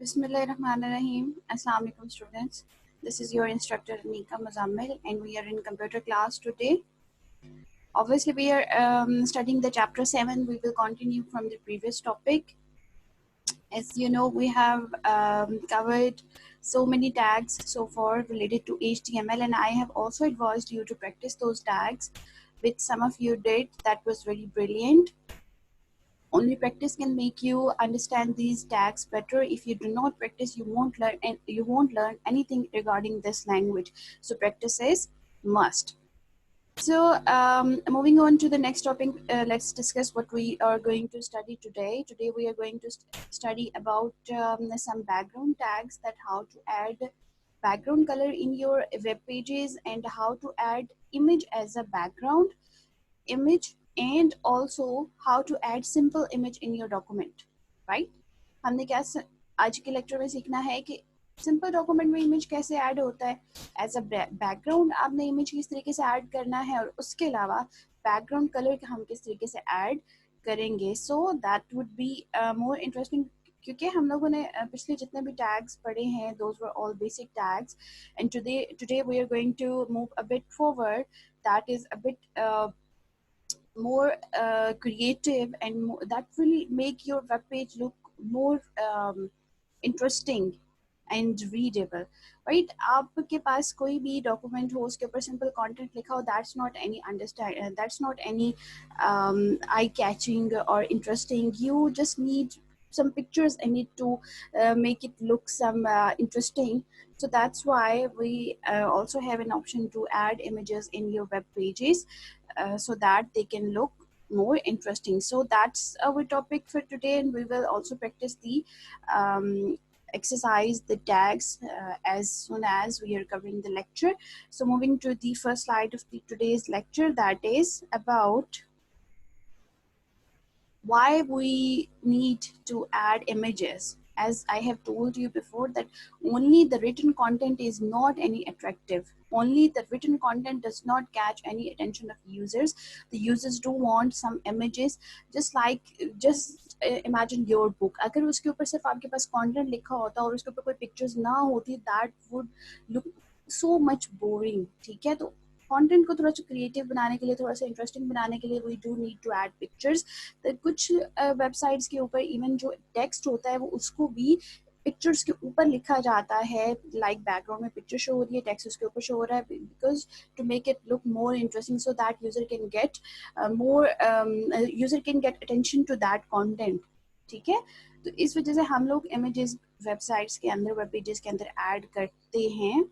Bismillahirrahmanirrahim. Assalamu alaikum students. This is your instructor Anika Muzammil and we are in computer class today. Obviously we are studying the chapter 7. We will continue from the previous topic. As you know, we have covered so many tags so far related to HTML, and I have also advised you to practice those tags, which some of you did. That was very brilliant. Only practice can make you understand these tags better. If you do not practice, you won't learn anything regarding this language. So practice is must. So moving on to the next topic, let's discuss what we are going to study today. Today we are going to study about some background tags, that how to add background color in your web pages and how to add image as a background image, and also how to add simple image in your document, right? हमने क्या आज के lecture में सीखना है कि simple document में image कैसे ऐड होता है, एज अ बैकग्राउंड आपने इमेज किस तरीके से ऐड करना है, और उसके अलावा बैकग्राउंड कलर हम किस तरीके से ऐड करेंगे. So that would be more interesting, क्योंकि हम लोगों ने पिछले जितने भी टैग्स पढ़े हैं, those were all basic tags, and today we are going to move a bit forward, that is a bit more creative, and that will make your web page look more interesting and readable, right? आपके पास कोई भी document हो, उसके ऊपर simple content लिखा हो, that's not any eye catching or interesting. You just need some pictures and need to make it look some interesting. So that's why we also have an option to add images in your web pages, so that they can look more interesting. So that's our topic for today, and we will also practice the exercise, the tags, as soon as we are covering the lecture. So moving to the first slide of today's lecture, that is about why we need to add images. As I have told you before, that only the written content is not any attractive. Only the written content does not catch any attention of users. The users do want some images, just imagine your book. अगर उसके ऊपर सिर्फ आपके पास content लिखा होता और उसके ऊपर कोई pictures ना होती, that would look so much boring. ठीक है, तो कंटेंट को थोड़ा सा क्रिएटिव बनाने के लिए, थोड़ा सा इंटरेस्टिंग बनाने के लिए, we do need to add pictures. तो कुछ वेबसाइट्स के ऊपर इवन जो टेक्स्ट होता है वो उसको भी पिक्चर्स के ऊपर लिखा जाता है, लाइक बैकग्राउंड में पिक्चर शो हो रही है, टेक्स्ट उसके ऊपर शो हो रहा है, because to make it look more interesting, so that user can get attention to that content. ठीक है, तो इस वजह से हम लोग इमेजेस वेबसाइट्स के अंदर, वेब पेजेस के अंदर ऐड करते हैं.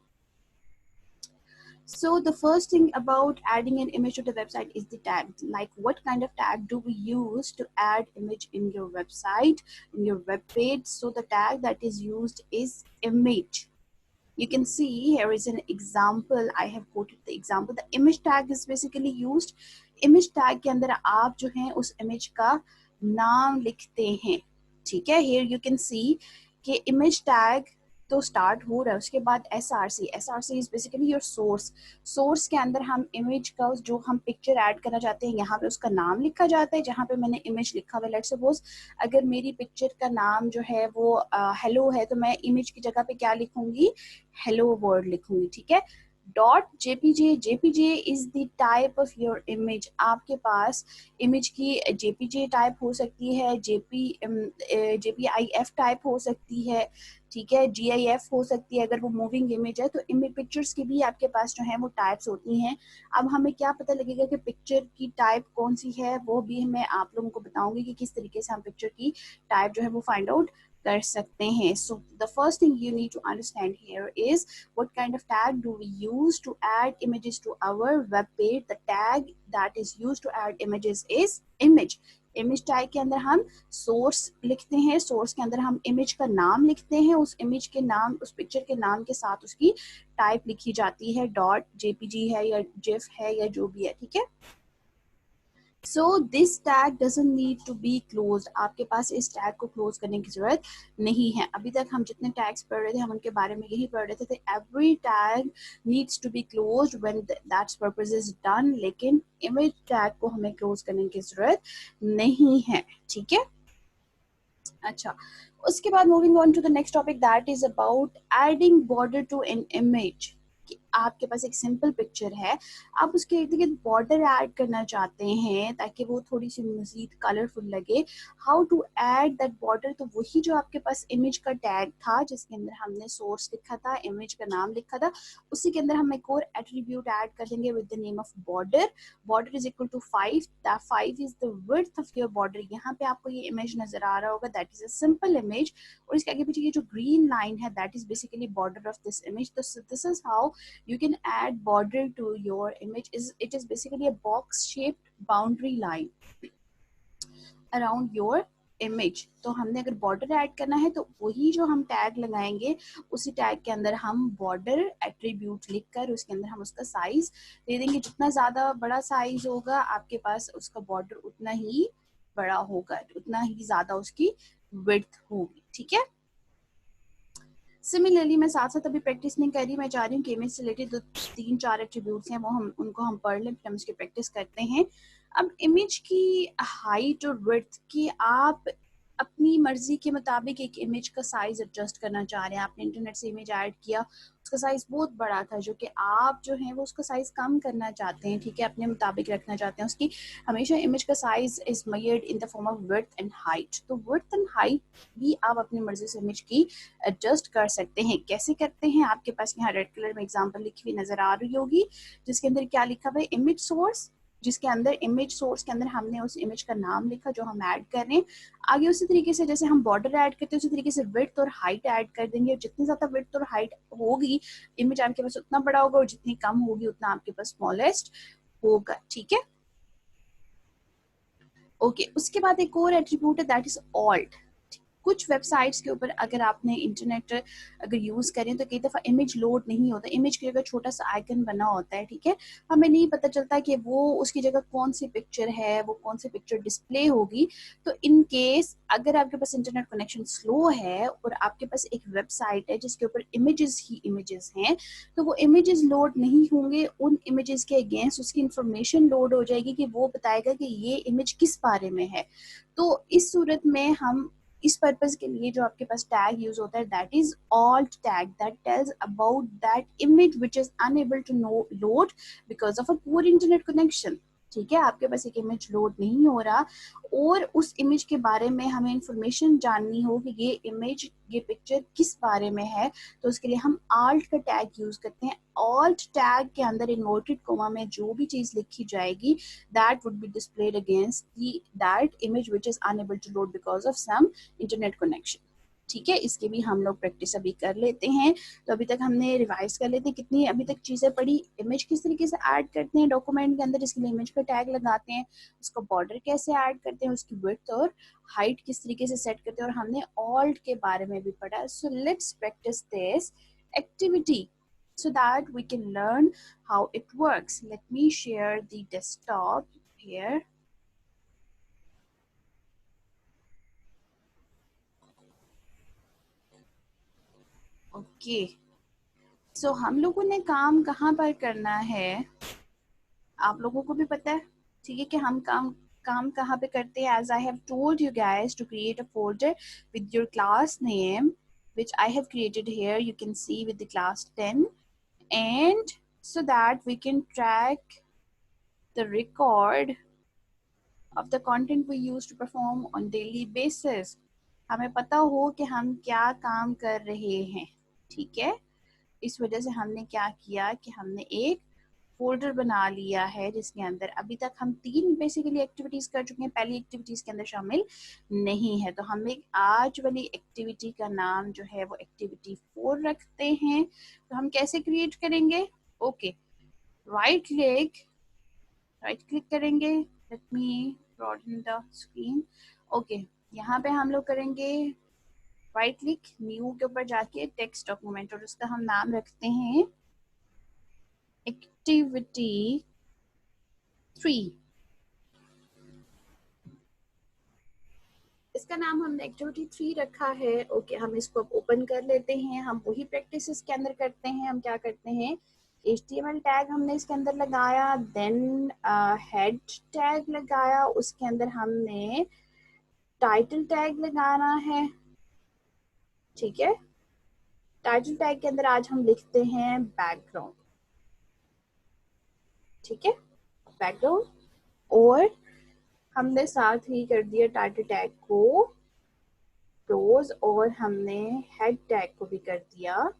So the first thing about adding an image to the website is the tag. Like, what kind of tag do we use to add image in your website, in your web page? So the tag that is used is image. You can see here is an example. I have quoted the example. The image tag is basically used. Image tag के अंदर आप जो हैं उस image का नाम लिखते हैं. ठीक है, here you can see कि image tag तो स्टार्ट हो रहा है, उसके बाद SRC is basically your source के अंदर हम इमेज का जो हम पिक्चर ऐड करना चाहते हैं, यहाँ पे उसका नाम लिखा जाता है. जहाँ पे मैंने इमेज लिखा हुआ है, लेट्स सपोज अगर मेरी पिक्चर का नाम जो है वो हेलो है, तो मैं इमेज की जगह पे क्या लिखूंगी, हेलो वर्ड लिखूंगी. ठीक है, .jpg is the type of your image. आपके पास इमेज की JPG टाइप हो सकती है, JPIF टाइप हो सकती है, ठीक है, GIF हो सकती है अगर वो मूविंग इमेज है. तो इमेज पिक्चर्स की भी आपके पास जो है वो टाइप्स होती हैं. अब हमें क्या पता लगेगा कि पिक्चर की टाइप कौन सी है, वो भी मैं आप लोगों को बताऊंगी कि किस तरीके से हम पिक्चर की टाइप जो है वो फाइंड आउट कर सकते हैं. So the first thing you need to understand here is what kind of tag do we use to add images to our web page. The tag that is used to add images is image. Image tag के अंदर हम source लिखते हैं, source के अंदर हम image का नाम लिखते हैं, उस इमेज के नाम, उस पिक्चर के नाम के साथ उसकी टाइप लिखी जाती है, .jpg है या GIF है या जो भी है. ठीक है, so this tag doesn't need to be close. आपके पास इस टैग को क्लोज करने की जरूरत नहीं है. अभी तक हम जितने टैग्स पढ़ रहे थे हम उनके बारे में यही पढ़ रहे थे. Every tag needs to be close when that's purpose is done, लेकिन इमेज टैग को हमें क्लोज करने की जरूरत नहीं है. ठीक है, अच्छा, उसके बाद moving on to the next topic that is about adding border to an image. कि आपके पास एक सिंपल पिक्चर है, आप उसके इर्द गिर्द बॉर्डर ऐड करना चाहते हैं ताकि वो थोड़ी सी मजीद कलरफुल लगे। How to add that border? तो वही जो आपके पास इमेज का टैग था जिसके अंदर हमने सोर्स लिखा था, इमेज का नाम लिखा था, उसी के अंदर हम एक और एट्रीब्यूट ऐड कर देंगे with the name of border. Border is equal to 5, that 5 is the width of your border. यहाँ पे आपको ये इमेज नजर आ रहा होगा, that is a simple image, और इसके आगे पीछे ये जो ग्रीन लाइन है that is basically border of this image. तो this is how you can add border to your image. It is basically a box shaped boundary line around your image. तो हमने अगर बॉर्डर ऐड करना है तो वही जो हम टैग लगाएंगे उसी टैग के अंदर हम बॉर्डर एट्रीब्यूट लिखकर उसके अंदर हम उसका साइज दे देंगे। जितना ज्यादा बड़ा साइज होगा आपके पास उसका बॉर्डर उतना ही बड़ा होगा, उतना ही ज्यादा उसकी विड्थ होगी। ठीक है, सिमिलरली मैं साथ साथ अभी प्रैक्टिस नहीं कर रही, मैं चाह रही हूँ कि इमेज से रिलेटेड जो 3-4 एट्रीब्यूट्स हैं वो हम उनको हम पढ़ लें, फिर हम उसकी प्रैक्टिस करते हैं। अब इमेज की हाइट और विड्थ की आप अपनी मर्जी के मुताबिक एक इमेज का साइज एडजस्ट करना चाह रहे हैं। आपने इंटरनेट से इमेज ऐड किया, उसका साइज बहुत बड़ा था, जो कि आप जो है वो उसका साइज कम करना चाहते हैं। ठीक है, अपने मुताबिक रखना चाहते हैं उसकी। हमेशा इमेज का size is measured in the form of width and height. तो विड्थ एंड हाइट भी आप अपनी मर्जी से इमेज की एडजस्ट कर सकते हैं। कैसे करते हैं? आपके पास यहाँ रेड कलर में एग्जांपल लिखी हुई नजर आ रही होगी, जिसके अंदर क्या लिखा हुआ है, इमेज सोर्स, जिसके अंदर इमेज सोर्स के अंदर हमने उस इमेज का नाम लिखा जो हम ऐड कर रहे हैं। आगे उसी तरीके से जैसे हम बॉर्डर ऐड करते हैं उसी तरीके से विड्थ और हाइट ऐड कर देंगे। जितनी ज्यादा विड्थ और हाइट होगी इमेज आपके पास उतना बड़ा होगा, और जितनी कम होगी उतना आपके पास स्मॉलेस्ट होगा। ठीक है, ओके। उसके बाद एक और एट्रीब्यूट है दैट इज ऑल्ट। कुछ वेबसाइट्स के ऊपर अगर आपने इंटरनेट अगर यूज करें तो कई दफा इमेज लोड नहीं होता, इमेज की जगह छोटा सा आइकन बना होता है। ठीक है, हमें नहीं पता चलता कि वो उसकी जगह कौन सी पिक्चर है, वो कौन सी पिक्चर डिस्प्ले होगी। तो इन केस अगर आपके पास इंटरनेट कनेक्शन स्लो है और आपके पास एक वेबसाइट है जिसके ऊपर इमेजेस ही इमेजेस हैं, तो वो इमेजेस लोड नहीं होंगे। उन इमेजेस के अगेंस्ट उसकी इंफॉर्मेशन लोड हो जाएगी कि वो बताएगा कि ये इमेज किस बारे में है। तो इस सूरत में हम इस पर्पज के लिए जो आपके पास टैग यूज होता है that is alt tag, that tells about that image which is unable to no load because of a poor internet connection. ठीक है, आपके पास एक इमेज लोड नहीं हो रहा और उस इमेज के बारे में हमें इंफॉर्मेशन जाननी हो कि ये इमेज, ये पिक्चर किस बारे में है, तो उसके लिए हम आल्ट का टैग यूज करते हैं। ऑल्ट टैग के अंदर इन्वर्टेड कोमा में जो भी चीज लिखी जाएगी that would be displayed against that image which is unable to load because of some internet connection। ठीक है, इसके भी हम लोग प्रैक्टिस अभी कर लेते हैं। तो अभी तक हमने रिवाइज कर लेते हैं कितनी अभी तक चीजें पढ़ी। इमेज किस तरीके से ऐड करते हैं डॉक्यूमेंट के अंदर, इसके लिए इमेज का टैग लगाते हैं, उसका बॉर्डर कैसे ऐड करते हैं, उसकी विड्थ और हाइट किस तरीके से सेट करते हैं, और हमने ऑल्ट के बारे में भी पढ़ा। So let's practice this activity so that we can learn how it works. Let me share the desktop here. Okay. So हम लोगों ने काम कहाँ पर करना है, आप लोगों को भी पता है। ठीक है, कि हम काम कहाँ पे करते हैं। As I have told you guys to create a folder with your class name, which I have created here. You can see with the class 10, and so that we can track the record of the content we use to perform on daily basis. हमें पता हो कि हम क्या काम कर रहे हैं। ठीक है, इस वजह से हमने क्या किया कि हमने एक फोल्डर बना लिया है जिसके अंदर अभी तक हम 3 बेसिकली एक्टिविटीज कर चुके हैं। पहली एक्टिविटीज के अंदर शामिल नहीं है, तो हम एक आज वाली एक्टिविटी का नाम जो है वो एक्टिविटी 4 रखते हैं। तो हम कैसे क्रिएट करेंगे? ओके, राइट क्लिक करेंगे। Let me broaden the screen. Okay, यहाँ पे हम लोग करेंगे राइट क्लिक, न्यू के ऊपर जाके टेक्स्ट डॉक्यूमेंट, और उसका हम नाम रखते हैं एक्टिविटी 3। इसका नाम हमने एक्टिविटी 3 रखा है। ओके, हम इसको अब ओपन कर लेते हैं। हम वही प्रैक्टिस इसके अंदर करते हैं। हम क्या करते हैं, HTML टैग हमने इसके अंदर लगाया, देन हेड टैग लगाया, उसके अंदर हमने टाइटल टैग लगाना है, ठीक है। टाइटल टैग के अंदर आज हम लिखते हैं बैकग्राउंड, ठीक है, बैकग्राउंड। और हमने साथ ही कर दिया टाइटल टैग को क्लोज, और हमने हेड टैग को भी कर दिया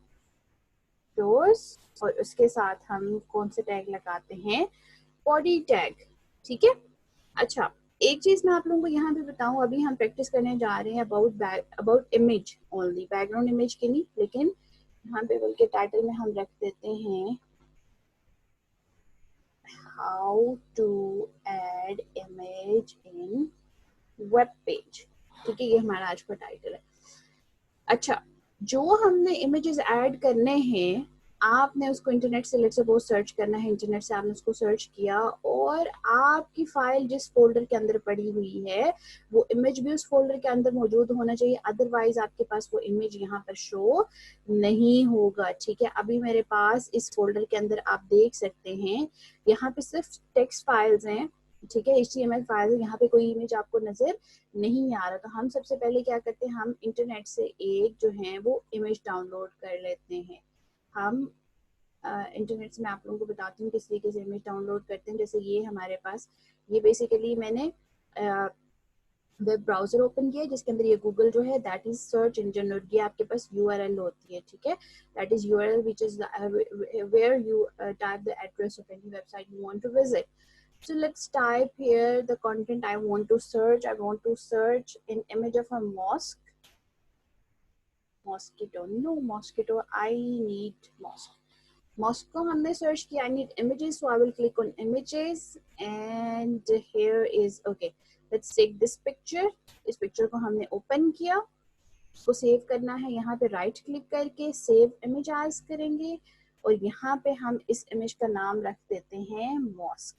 क्लोज, और उसके साथ हम कौन से टैग लगाते हैं, बॉडी टैग, ठीक है। अच्छा, एक चीज मैं आप लोगों को यहाँ पे बताऊं, अभी हम प्रैक्टिस करने जा रहे हैं about image only, background image की नहीं, लेकिन यहाँ पे बल्कि टाइटल में हम रख देते हैं how to add image in web page, ठीक है, ये हमारा आज का टाइटल है। अच्छा, जो हमने इमेजेस ऐड करने हैं, आपने उसको इंटरनेट से लेट्स सपोज सर्च करना है, इंटरनेट से आपने उसको सर्च किया और आपकी फाइल जिस फोल्डर के अंदर पड़ी हुई है वो इमेज भी उस फोल्डर के अंदर मौजूद होना चाहिए, अदरवाइज आपके पास वो इमेज यहाँ पर शो नहीं होगा, ठीक है। अभी मेरे पास इस फोल्डर के अंदर आप देख सकते हैं यहाँ पे सिर्फ टेक्स्ट फाइल्स हैं, ठीक है, HTML फाइल, यहाँ पे कोई इमेज आपको नजर नहीं आ रहा। तो हम सबसे पहले क्या करते हैं, हम इंटरनेट से एक जो है वो इमेज डाउनलोड कर लेते हैं। हम इंटरनेट से मैं आप लोगों को बताती हूँ किस तरीके से इमेज डाउनलोड करते हैं। जैसे ये हमारे पास, ये बेसिकली मैंने वेब ब्राउजर ओपन किया जिसके अंदर ये गूगल जो है दैट इज सर्च इंजन, और ये आपके पास URL होती है, ठीक है, that is URL which is where you type the address of any website you want to visit. So let's type here the content I want to search. I want to search an image of a mosque. Mosquito. No mosquito. I need mosque. Mosque को हमने search किया. I need images, so I will click on images. And here is okay. Let's take this picture. इस picture को हमने open किया. उसको save करना है. यहाँ पे राइट क्लिक करके सेव इमेज एज करेंगे और यहाँ पे हम इस इमेज का नाम रख देते हैं मॉस्क.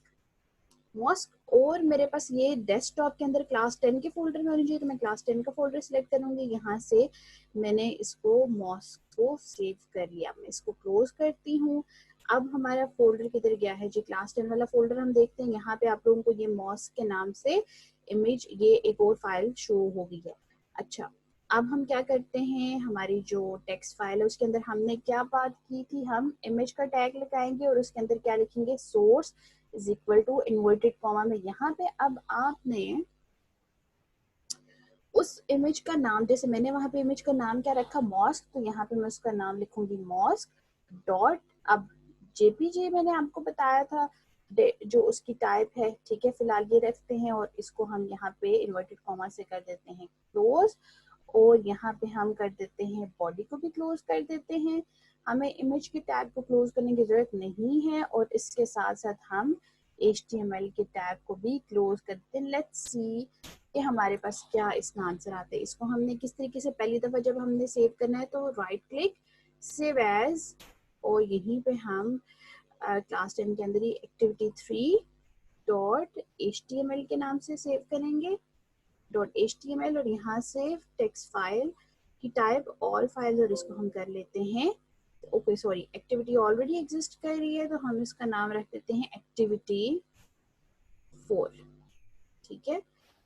मॉस्क, और मेरे पास ये डेस्कटॉप के अंदर क्लास 10 के फोल्डर में होनी चाहिए, तो मैं क्लास 10 का फोल्डर सिलेक्ट करूंगी. यहाँ से मैंने इसको मॉस्क को सेव कर लिया. मैं इसको क्लोज करती हूँ. अब हमारा फोल्डर किधर गया है जी, क्लास 10 वाला फोल्डर हम देखते हैं. यहाँ पे आप लोगों को ये मॉस्क के नाम से इमेज, ये एक और फाइल शो हो गई है. अच्छा, अब हम क्या करते हैं, हमारी जो टेक्स्ट फाइल है उसके अंदर हमने क्या बात की थी, हम इमेज का टैग लगाएंगे और उसके अंदर क्या लिखेंगे, source is equal to inverted comma में. यहाँ पे अब आपने उस इमेज का नाम, जैसे मैंने वहां पे इमेज का नाम क्या रखा, मॉस्क, तो यहाँ पे मैं उसका नाम लिखूंगी मॉस्क डॉट. अब जेपीजे मैंने आपको बताया था जो उसकी टाइप है, ठीक है, फिलहाल ये रखते हैं और इसको हम यहाँ पे इन्वर्टेड कॉमा से कर देते हैं क्लोज, और यहाँ पे हम कर देते हैं बॉडी को भी क्लोज कर देते हैं. हमें इमेज के टैग को क्लोज करने की जरूरत नहीं है और इसके साथ साथ हम HTML के टैग को भी क्लोज कर देते हैं. लेट्स सी कि हमारे पास क्या इसका आंसर आता है. इसको हमने किस तरीके से, पहली दफा जब हमने सेव करना है तो राइट क्लिक सेव एज, और यहीं पे हम क्लास 10 के अंदर ही activity3.html के नाम से सेव करेंगे .html, और यहाँ से टेक्स्ट फाइल की टाइप ऑल फाइल्स, और इसको हम कर लेते हैं okay sorry, activity already exist कर रही है तो हम इसका नाम रख देते हैं activity4, ठीक है.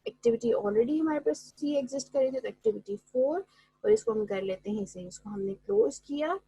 एक्टिविटी ऑलरेडी हमारे पास ही एग्जिस्ट कर रही थी तो activity4, और इसको हम कर लेते हैं इसे, इसको हमने क्लोज किया.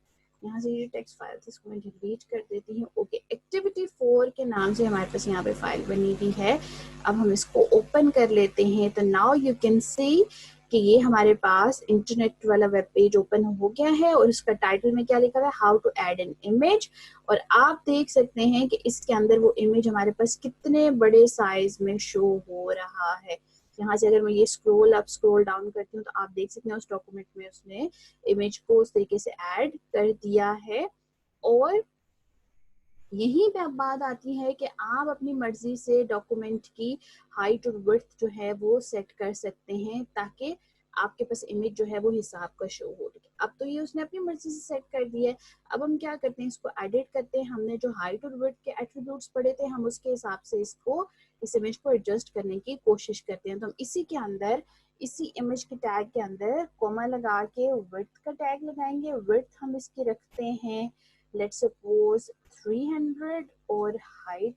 यहाँ से ये टेक्स्ट फाइल थी इसको मैं डिलीट कर देती हूँ. ओके, activity4 के नाम से हमारे पास यहाँ पे फाइल बनी हुई है. अब हम इसको ओपन कर लेते हैं तो नाउ यू कैन सी कि ये हमारे पास इंटरनेट वाला वेब पेज ओपन हो गया है और इसका टाइटल में क्या लिखा हुआ है, how to add an image. और आप देख सकते हैं कि इसके अंदर वो इमेज हमारे पास कितने बड़े साइज में शो हो रहा है. यहाँ से अगर मैं ये स्क्रॉल अप स्क्रॉल डाउन करती हूँ तो आप देख सकते हैं उस डॉक्यूमेंट में उसने इमेज को उस तरीके से ऐड कर दिया है. और यहीं पे अब बात आती है कि आप अपनी मर्जी से डॉक्यूमेंट की हाइट और विड्थ जो है वो सेट कर सकते हैं ताकि आपके पास इमेज जो है वो हिसाब का शो हो. अब तो ये उसने अपनी मर्जी से सेट कर दिया है. अब हम क्या करते हैं, इसको एडिट करते हैं. हमने जो हाइट और विड्थ के एट्रीब्यूट्स पढ़े थे हम उसके हिसाब से इसको, इस इमेज को एडजस्ट करने की कोशिश करते हैं. तो हम इसी के अंदर, इसी इमेज के टैग के अंदर कोमा लगा के विड्थ का टैग लगाएंगे. विड्थ हम इसकी रखते हैं let's suppose 300 और height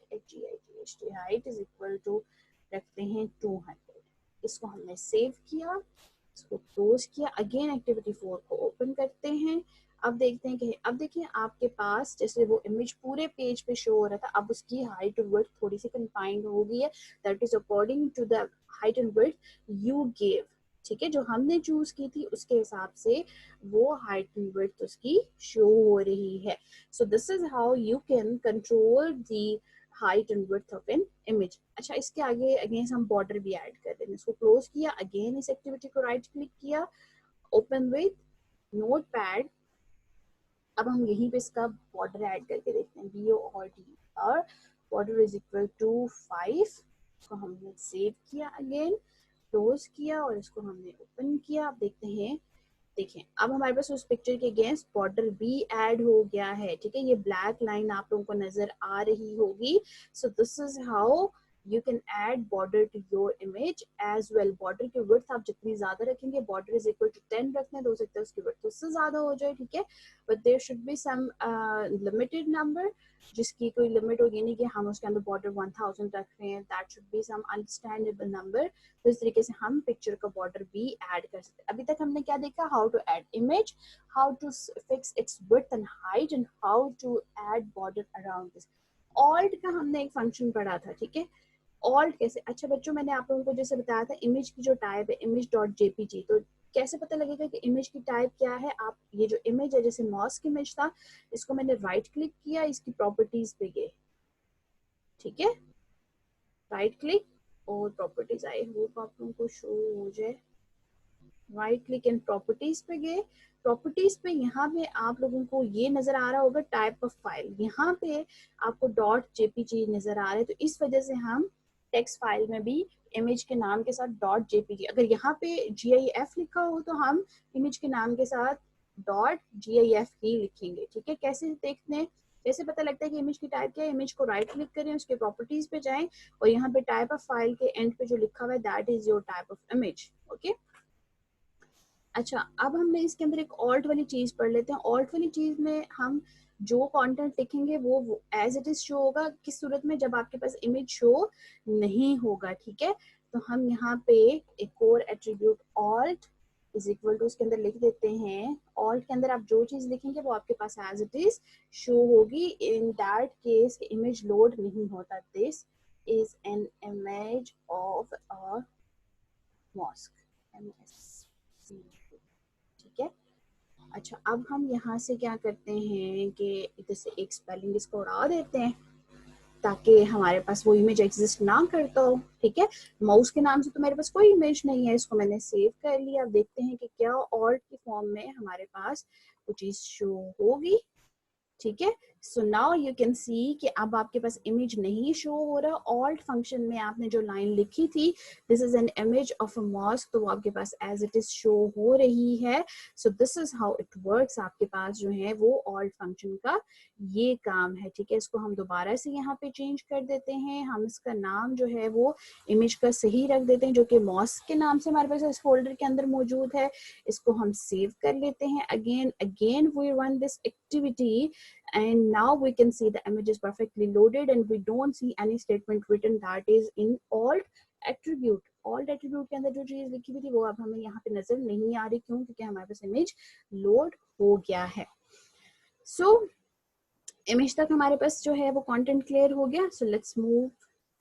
height is equal to रखते हैं 200. इसको हमने सेव किया, इसको क्लोज किया, अगेन एक्टिविटी 4 को ओपन करते हैं। अब देखते हैं कि अब देखिए आपके पास जैसे वो इमेज पूरे पेज पे शो हो रहा था, अब उसकी हाइट और विड्थ थोड़ी सी कंफाइंड हो गई है, that is according to the height and width you give. ठीक है, जो हमने चूज की थी उसके हिसाब से वो हाइट एंड विड्थ उसकी शो हो रही है। So this is how you can control the height and width of an image. अच्छा, इसके आगे अगेन हम बॉर्डर भी ऐड कर देंगे। इसको क्लोज किया, अगेन इस एक्टिविटी को राइट क्लिक किया, ओपन विद नोटपैड। अब हम यहीं पे इसका बॉर्डर ऐड करके देखते हैं, BORD और बॉर्डर इज इक्वल टू 5। इसको हमने सेव किया, अगेन क्लोज किया और इसको हमने ओपन किया। अब देखते हैं, देखें अब हमारे पास उस पिक्चर के अगेंस्ट बॉर्डर भी ऐड हो गया है। ठीक है, ये ब्लैक लाइन आप लोगों को नजर आ रही होगी। So this is how you can add border to your image as well. Border की विड्थ आप जितनी ज्यादा रखेंगे, बॉर्डर इज इक्वल टू 10 रखना है, तो हो सकता है उसकी विड्थ उससे ज्यादा हो जाए। ठीक है, but there should be some limited number, जिसकी कोई लिमिट होगी नहीं कि हम उसके अंदर बॉर्डर 1000 रख रहे हैं। That should be some understandable number. तो इस तरीके से हम पिक्चर का बॉर्डर भी ऐड कर सकते हैं। अभी तक हमने क्या देखा, how to add image, how to fix its width and height, and how to add border around this. Alt का हमने एक फंक्शन पढ़ा था। ठीक है, ऑल्ट कैसे, अच्छा बच्चों मैंने आप लोगों को जैसे बताया था इमेज की जो टाइप है इमेज डॉट जेपीजी, तो कैसे पता लगेगा कि इमेज की टाइप क्या है। आप ये जो इमेज है, जैसे मॉस्क इमेज था, इसको मैंने राइट क्लिक किया, इसकी प्रॉपर्टीज पे गए। ठीक है, राइट क्लिक और प्रॉपर्टीज, आई होप आप लोगों को शो हो जाए। राइट क्लिक इन प्रॉपर्टीज पे गए, प्रॉपर्टीज पे यहाँ पे आप लोगों को ये नजर आ रहा होगा टाइप ऑफ फाइल, यहाँ पे आपको डॉट जेपीजी नजर आ रहा है। तो इस वजह से हम टेक्स्ट फाइल में भी इमेज के नाम के साथ डॉट जेपीजी, अगर यहाँ पे GIF लिखा हो तो हम इमेज के नाम के साथ डॉट GIF ही लिखेंगे। ठीक है, कैसे देखते हैं, कैसे पता लगता है कि इमेज की टाइप क्या है। इमेज को राइट क्लिक करें, उसके प्रॉपर्टीज पे जाएं और यहाँ पे टाइप ऑफ फाइल के एंड पे जो लिखा हुआ है that is your type of image. Okay, अच्छा अब हमने इसके अंदर एक ऑल्ट वाली चीज पढ़ लेते हैं। ऑल्ट वाली चीज में हम जो कंटेंट लिखेंगे वो एज इट इज शो होगा, किस सूरत में, जब आपके पास इमेज शो नहीं होगा। ठीक है, तो हम यहाँ पे एक और attribute alt is equal to उसके अंदर लिख देते हैं। ऑल्ट के अंदर आप जो चीज लिखेंगे वो आपके पास एज इट इज शो होगी। In that case image load नहीं होता। This is an image of a mosque, ठीक है। अच्छा अब हम यहाँ से क्या करते हैं कि इधर से एक स्पेलिंग इसको उड़ा देते हैं ताकि हमारे पास वो इमेज एग्जिस्ट ना करता हो। ठीक है, माउस के नाम से तो मेरे पास कोई इमेज नहीं है, इसको मैंने सेव कर लिया। अब देखते हैं कि क्या ऑल्ट की फॉर्म में हमारे पास वो चीज शो होगी। ठीक है, so now you can see कि अब आपके पास इमेज नहीं शो हो रहा। ऑल्ट फंक्शन में आपने जो लाइन लिखी थी this is an image of a mosque, तो वो आपके पास एज इट इज शो हो रही है। So this is how it works. आपके पास जो है वो ऑल्ट फंक्शन का ये काम है। ठीक है, इसको हम दोबारा से यहाँ पे चेंज कर देते हैं। हम इसका नाम जो है वो इमेज का सही रख देते हैं, जो कि मॉस्क के नाम से हमारे पास इस फोल्डर के अंदर मौजूद है। इसको हम सेव कर लेते हैं। Again we run this activity and now we can see the image is perfectly loaded and we don't see any statement written that is in alt attribute। alt attribute के अंदर जो चीज लिखी हुई थी वो अब हमें यहाँ पे नजर नहीं आ रही। क्यों? क्योंकि हमारे पास इमेज लोड हो गया है। सो इमेज तक हमारे पास जो है वो कंटेंट क्लियर हो गया। So let's move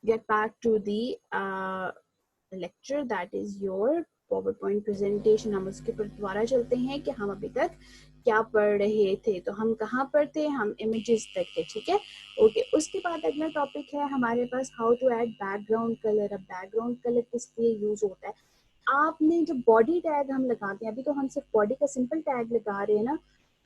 get back to the lecture that is your power point presentation. हम उसके पर दोबारा चलते हैं कि हम अभी तक क्या पढ़ रहे थे। तो हम कहाँ पर थे? हम इमेजेस तक थे। ठीक है, ओके। उसके बाद अगला टॉपिक है हमारे पास how to add background colour. अब बैकग्राउंड कलर किस लिए यूज होता है? आपने जो बॉडी टैग हम लगाते हैं, अभी तो हम सिर्फ बॉडी का सिंपल टैग लगा रहे हैं ना,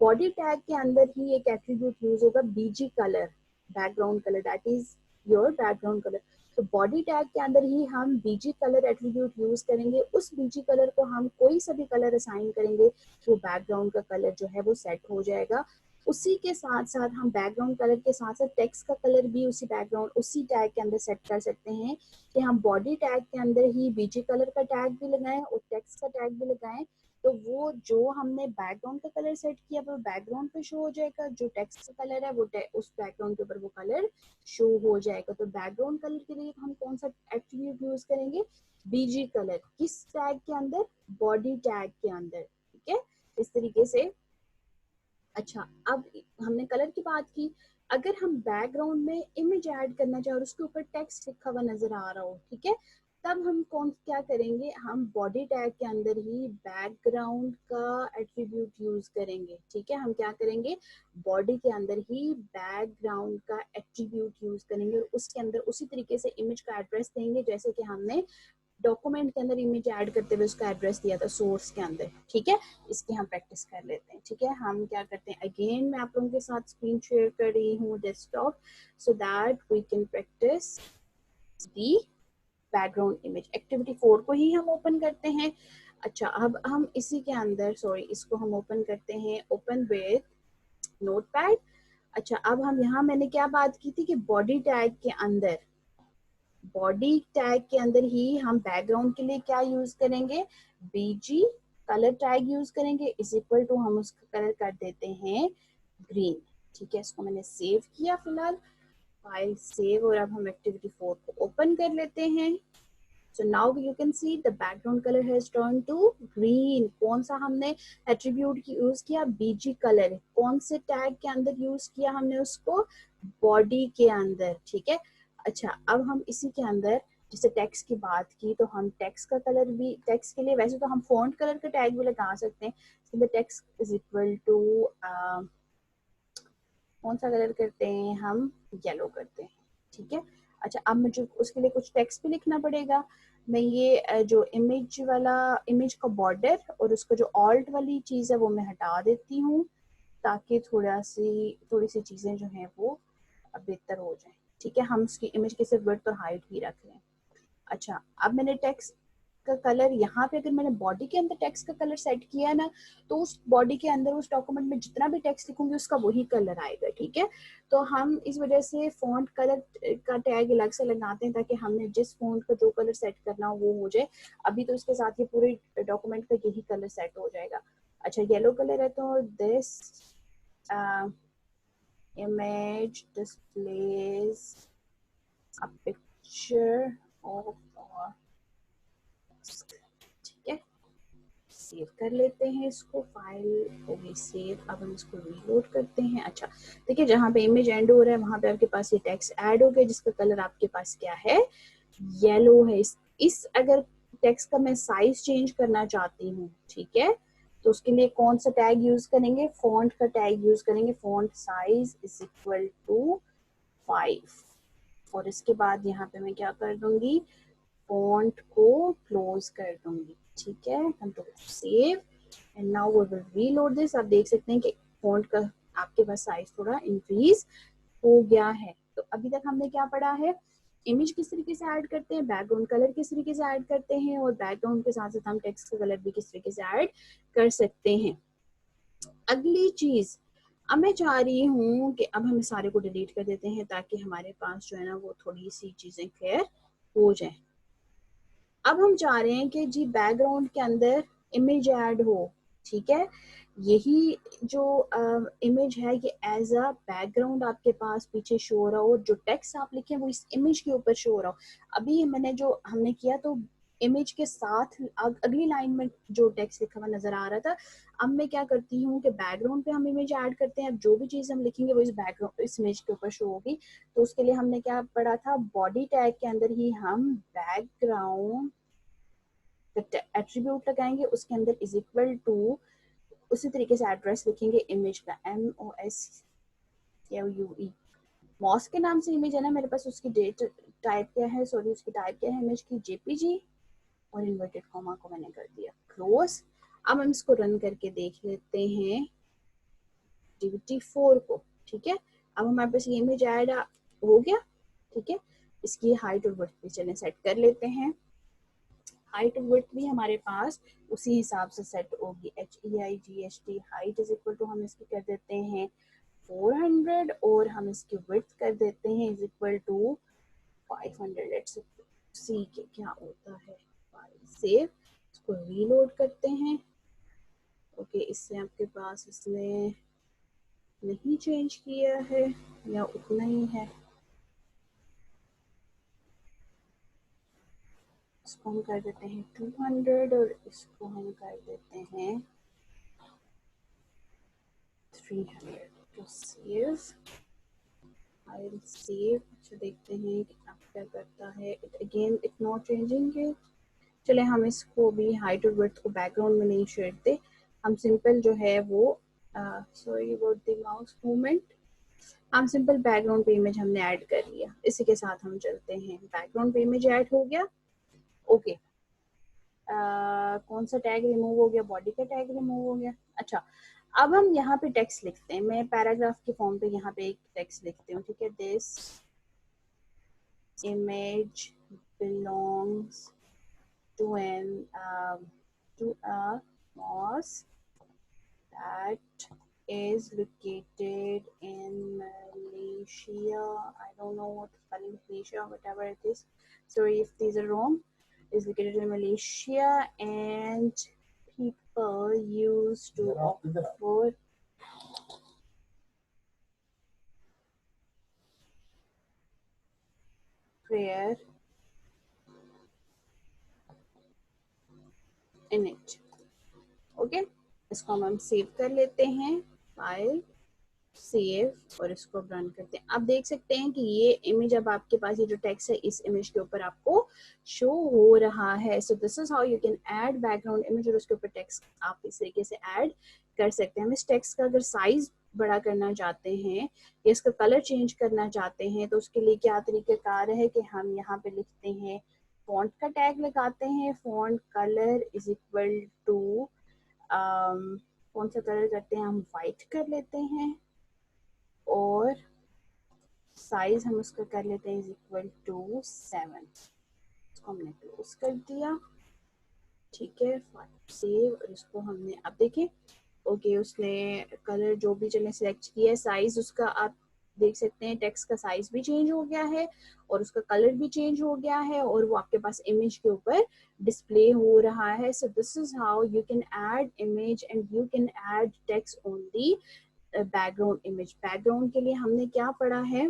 बॉडी टैग के अंदर ही एक एट्रीब्यूट यूज होगा BG colour, background colour, that is your background colour. तो बॉडी टैग के अंदर ही हम BG कलर एट्रीब्यूट यूज करेंगे। उस BG कलर को हम कोई सा भी कलर असाइन करेंगे तो बैकग्राउंड का कलर जो है वो सेट हो जाएगा। उसी के साथ साथ हम बैकग्राउंड कलर के साथ साथ टेक्स्ट का कलर भी उसी बैकग्राउंड उसी टैग के अंदर सेट कर सकते हैं कि हम बॉडी टैग के अंदर ही BG कलर का टैग भी लगाएं और टेक्स्ट का टैग भी लगाएं। तो वो जो हमने बैकग्राउंड का कलर सेट किया वो बैकग्राउंड पे शो हो जाएगा, जो टेक्स्ट का कलर है वो उस बैकग्राउंड के ऊपर वो कलर शो हो जाएगा। तो बैकग्राउंड कलर के लिए हम कौन सा एट्रीब्यूट यूज करेंगे, बीजी कलर। किस टैग के अंदर, बॉडी टैग के अंदर, ठीक है, इस तरीके से। अच्छा, अब हमने कलर की बात की, अगर हम बैकग्राउंड में इमेज ऐड करना चाहे और उसके ऊपर टेक्स्ट लिखा हुआ नजर आ रहा हो, ठीक है, तब हम क्या करेंगे, हम बॉडी टैग के अंदर ही बैकग्राउंड का एट्रीब्यूट यूज करेंगे। ठीक है, हम क्या करेंगे, बॉडी के अंदर ही बैकग्राउंड का एट्रीब्यूट यूज करेंगे और उसके अंदर उसी तरीके से इमेज का एड्रेस देंगे जैसे कि हमने डॉक्यूमेंट के अंदर इमेज ऐड करते हुए उसका एड्रेस दिया था सोर्स के अंदर। ठीक है, इसकी हम प्रैक्टिस कर लेते हैं। ठीक है, हम क्या करते हैं, अगेन मैं आप लोगों के साथ स्क्रीन शेयर कर रही हूँ desktop, so that we can practice the background image. Activity 4 को ही हम ओपन करते हैं। अच्छा, अब हम इसी के अंदर, सॉरी, इसको हम ओपन करते हैं, ओपन विद नोटपैड। अच्छा, अब हम यहाँ, मैंने क्या बात की थी कि बॉडी टैग के अंदर, बॉडी टैग के अंदर ही हम बैकग्राउंड के लिए क्या यूज करेंगे, बीजी कलर टैग यूज करेंगे, इज इक्वल टू हम उसका कलर कर देते हैं ग्रीन। ठीक है, इसको मैंने सेव किया, फिलहाल फाइल सेव, और अब हम एक्टिविटी 4 को ओपन कर लेते हैं। So now you can see the background color has turned to green. कौन सा हमने एट्रीब्यूट यूज किया, बीजी कलर। कौन से टैग के अंदर यूज किया हमने उसको, बॉडी के अंदर। ठीक है, अच्छा, अब हम इसी के अंदर जैसे टेक्स्ट की बात की, तो हम टेक्स्ट का कलर भी, टेक्स्ट के लिए वैसे तो हम फॉन्ट कलर का टैग भी लगा सकते हैं। टेक्स्ट इज इक्वल टू कौन सा कलर करते हैं हम, येलो करते हैं। ठीक है, अच्छा, अब मुझे उसके लिए कुछ टेक्स्ट भी लिखना पड़ेगा। मैं ये जो इमेज वाला, इमेज का बॉर्डर और उसको जो ऑल्ट वाली चीज है वो मैं हटा देती हूँ, ताकि थोड़ी सी चीजें जो हैं वो बेहतर हो जाए। ठीक है, हम उसकी इमेज की सिर्फ विड्थ और हाइट ही रख लें। अच्छा, अब मैंने टेक्स्ट का कलर यहाँ पे, अगर मैंने बॉडी के अंदर टेक्स्ट का कलर सेट किया ना, तो उस बॉडी के अंदर, उस डॉक्यूमेंट में जितना भी टेक्स्ट लिखूंगी उसका वही कलर आएगा। ठीक है, तो हम इस वजह से फॉन्ट कलर का टैग अलग से लगाते हैं ताकि हमने जिस फॉन्ट का जो कलर सेट करना हो वो हो जाए। अभी तो इसके साथ ये पूरे डॉक्यूमेंट का यही कलर सेट हो जाएगा। अच्छा, येलो कलर है तो this image displays a picture of our, ठीक है, सेव कर लेते हैं इसको, फाइल हो गई सेव। अब हम इसको रीलोड करते हैं। अच्छा, देखिए, जहाँ पे इमेज एंड हो रहा है वहां पे आपके पास ये टेक्स्ट ऐड हो गया जिसका कलर आपके पास क्या है, येलो है। इस अगर टेक्स्ट का मैं साइज चेंज करना चाहती हूँ, ठीक है, तो उसके लिए कौन सा टैग यूज करेंगे, फॉन्ट का टैग यूज करेंगे। Font size is equal to 5, और इसके बाद यहाँ पे मैं क्या कर दूंगी, फॉन्ट को क्लोज कर दूंगी। ठीक है, control save, and now we will reload this. आप देख सकते हैं कि फॉन्ट का आपके पास साइज थोड़ा इंक्रीज हो गया है। तो अभी तक हमने क्या पढ़ा है, इमेज किस तरीके से ऐड करते हैं, बैकग्राउंड कलर किस तरीके से ऐड करते हैं, और बैकग्राउंड के साथ साथ हम टेक्स्ट का कलर भी किस तरीके से ऐड कर सकते हैं। अगली चीज, अब मैं चाह रही हूँ कि अब हम सारे को डिलीट कर देते हैं ताकि हमारे पास जो है ना वो थोड़ी सी चीजें क्लियर हो जाए। अब हम चाह रहे हैं कि जी बैकग्राउंड के अंदर इमेज ऐड हो। ठीक है, यही जो इमेज है ये एज अ बैकग्राउंड आपके पास पीछे शो हो रहा हो, जो टेक्स्ट आप लिखे वो इस इमेज के ऊपर शो हो रहा हो। अभी मैंने जो हमने किया तो इमेज के साथ अगली लाइन में जो टेक्स्ट लिखा हुआ नजर आ रहा था। अब मैं क्या करती हूँ कि बैकग्राउंड पे हम इमेज ऐड करते हैं। अब जो भी चीज हम लिखेंगे वो इस बैकग्राउंड, इस इमेज के ऊपर शो होगी। तो उसके लिए हमने क्या पढ़ा था, बॉडी टैग के अंदर ही हम बैकग्राउंड एट्रीब्यूट लगाएंगे, उसके अंदर इज इक्वल टू, उसी तरीके से एड्रेस लिखेंगे इमेज का, MOSQUE, मॉस के नाम से इमेज है ना मेरे पास, उसकी डेट टाइप क्या है, सॉरी उसकी टाइप क्या है इमेज की, JPG, और इन्वर्टेड कॉमा को मैंने कर दिया क्लोज। अब हम इसको रन करके देख लेते हैं एक्टिविटी 4 को। ठीक है, अब हमारे पास ये इमेज ऐड हो गया। ठीक है, इसकी हाइट और विड्थ भी चलें सेट कर लेते हैं। हाइट और विड्थ भी हमारे पास उसी हिसाब से सेट होगी, HEIGHT, height is equal to हम इसकी कर देते हैं 400, और हम इसकी विड्थ कर देते हैं is equal to 500। Let's see के क्या होता है। फाइल सेव, इसको रीलोड करते हैं। ओके, इससे आपके पास इसने नहीं चेंज किया है या उतना ही है। इसको हम कर देते हैं 200 और इसको हम कर देते हैं 300 टू सेव। File save. अच्छा, देखते हैं कि अब क्या करता है। It again it not changing है। चले हम इसको भी हाइट और विड्थ को बैकग्राउंड में नहीं छेड़ते, हम सिंपल जो है वो sorry about the mouse movement, हम सिंपल बैकग्राउंड पे इमेज हमने ऐड कर लिया। इसी के साथ हम चलते हैं। बैकग्राउंड पे इमेज ऐड हो गया। ओके, कौन सा टैग रिमूव हो गया? बॉडी का टैग रिमूव हो गया। अच्छा, अब हम यहाँ पे टेक्स्ट लिखते हैं। मैं पैराग्राफ के फॉर्म पे यहाँ पे एक टेक्स्ट लिखती हूँ, ठीक है। This image belongs to an to a mosque that is located in Malaysia. I don't know what spelling Malaysia, whatever it is. Sorry if these are wrong. Is located in Malaysia and people used to offer prayer in it. Okay, इसको हम save कर लेते हैं। File save और इसको run करते हैं। आप देख सकते हैं कि ये इमेज, अब आपके पास ये जो टेक्स्ट है इस इमेज के ऊपर आपको शो हो रहा है। So this is how you can add background image और उसके ऊपर टेक्स्ट आप इस तरीके से ऐड कर सकते हैं। हम इस टेक्स्ट का अगर साइज बड़ा करना चाहते हैं या इसका कलर चेंज करना चाहते हैं तो उसके लिए क्या तरीकाकार है कि हम यहाँ पे लिखते हैं, फॉन्ट का टैग लगाते हैं, font colour is equal to कौन सा कलर करते हैं हम, वाइट कर लेते हैं और साइज हम उसका कर लेते हैं इज इक्वल टू 7। इसको हमने क्लोज कर दिया, ठीक है। फाइल सेव और इसको हमने अब देखें, ओके उसने कलर जो भी चले सिलेक्ट किया है, साइज उसका आप देख सकते हैं टेक्स्ट का साइज भी चेंज हो गया है और उसका कलर भी चेंज हो गया है और वो आपके पास इमेज के ऊपर डिस्प्ले हो रहा है। So this is how you can add image and you can add text on the background image. Background के लिए हमने क्या पढ़ा है,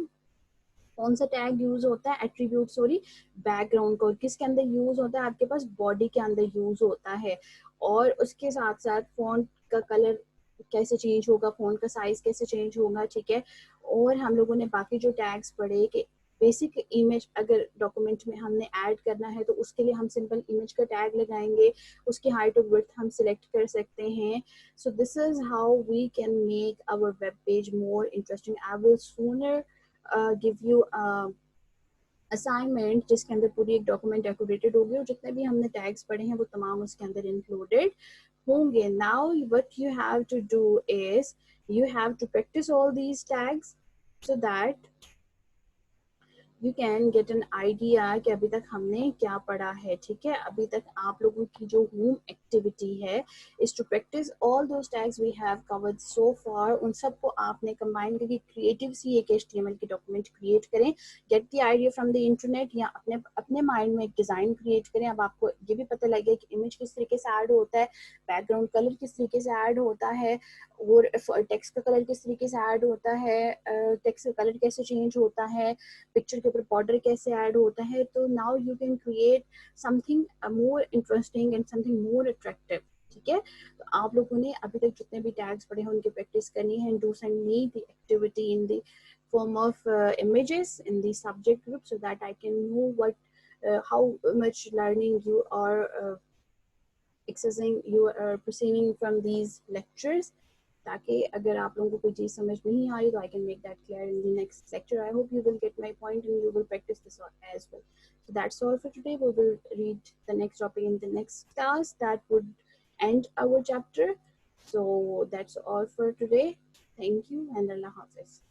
कौन सा टैग यूज होता है, एट्रीब्यूट सॉरी बैकग्राउंड को, किसके अंदर यूज होता है, आपके पास बॉडी के अंदर यूज होता है। और उसके साथ साथ फॉन्ट का कलर कैसे चेंज होगा, फॉन्ट का साइज कैसे चेंज होगा, ठीक है। और हम लोगों ने बाकी जो टैग्स पढ़े कि बेसिक इमेज अगर डॉक्यूमेंट में हमने ऐड करना है तो उसके लिए हम सिंपल इमेज का टैग लगाएंगे, उसकी हाइट और विड्थ हम सिलेक्ट कर सकते हैं। So this is how we can make our web page more interesting. I will sooner give you assignment जिसके अंदर पूरी एक डॉक्यूमेंट डेकोरेटेड होगी और जितने भी हमने टैग्स पढ़े हैं वो तमाम उसके अंदर इंक्लूडेड होंगे। Now what you have to do is you have to practice all these tags so that you can get an idea कि अभी तक हमने क्या पढ़ा है, ठीक है। अभी तक आप लोगों की जो होम एक्टिविटी है is to practise all those tags we have covered so far. उन सबको आपने कंबाइन करके क्रिएटिव सी एक HTML की डॉक्यूमेंट क्रिएट करें, get the idea from the internet या अपने अपने माइंड में एक डिजाइन क्रिएट करें। अब आपको ये भी पता लगे कि इमेज किस तरीके से ऐड होता है, बैकग्राउंड कलर किस तरीके से ऐड होता है और टेक्स्ट का कलर किस तरीके से ऐड होता है, टेक्स्ट का कलर कैसे चेंज होता है, पिक्चर के ऊपर बॉर्डर कैसे ऐड होता है। तो now you can create something more interesting and something more attractive, ठीक है। तो आप लोगों ने अभी तक जितने भी टैग्स पढ़े हैं उनकी प्रैक्टिस करनी है। Do send me the activity in the form of images in the subject group so that I can know what how much learning you are accessing, you are perceiving from these lectures, ताकि अगर आप लोगों को कोई चीज़ समझ नहीं आ रही तो I can make that clear in the next lecture. I hope you will get my point and you will practice this as well. So that's all for today. We will read the next topic in the next class. That would end our chapter. So that's all for today. Thank you and Allah Hafiz.